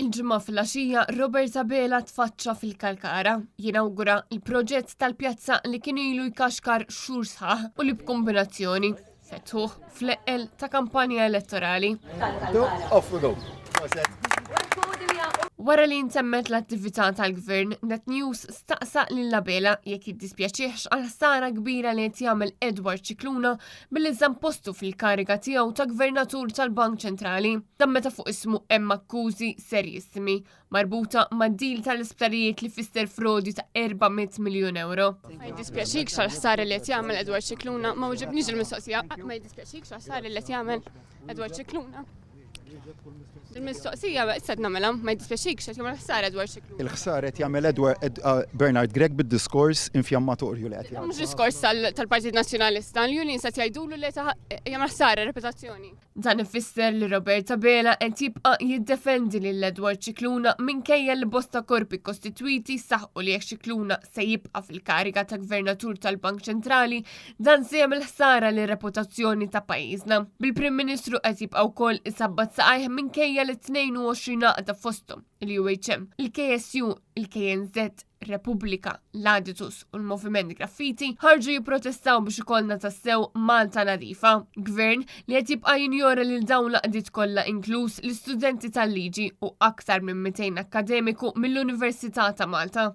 Il-ġimgħa fil-għaxija Robert Abela tfaċċa fil-Kalkara, jinawgura il-proġett tal-pjazza li kien ilu jkaxkar xhur sħaħ u li b'kombinazzjoni fetħuh fl-eqel ta' kampanja elettorali. Wara li nsemmet l-attività tal-gvern, NetNews staqsa lil Abela jekk jiddispjaċihx għal ħsara kbira li qed jagħmel Edward Cicluna billi żamm postu fil-kariga tiegħu ta' Gvernatur tal-Bank Ċentrali. Dan meta fuq ismu hemm akkużi serjissimi marbuta mad-dil tal-isptarijiet li fisser frodi ta' 400 miljun euro. Ma jiddispjaċikx għal ħsara li qed jagħmel Edward Cicluna, ma wġibniex il-mistoqsija, ma jiddispjaċikx għal ħsara li qed jagħmel Edward Cicluna. Il-mistoqsija issa nagħmilha ma jiddispjaċikx qed jagħmel ħsara Edward Cicluna. Il-ħsara qed jagħmel Bernard Gregg bid-diskors infjammatorju li qed jagħmel. Mhux diskors tal-Partit Nazzjonalista, l-Union se jgħidulu li jagħmel ħsara reputazzjoni. Dan ifisser li Robert Abela qed jibqa' jiddefendi lil Edward Cicluna minkejja li bosta korpi kostitwiti saħħu li jekk Cicluna se jibqa' fil-kariga ta' Gvernatur tal-Bank Ċentrali dan se jagħmel ħsara lir reputazzjoni ta' pajjiżna. Bil-Prim Ministru qed jibqa' wkoll isabbat saqajh minkejja li 22 għaqda fosthom il-UHM, il-KSU, il-KNZ, Repubblika, l-Aditus u l-Moviment Graffiti ħarġu jipprotestaw biex ikollna tassew Malta nadifa. Gvern li qed jibqa' jinjora lil dawn l-qdiet kollha inkluż l-istudenti tal-liġi u aktar minn 200 akademiku mill-Università ta' Malta.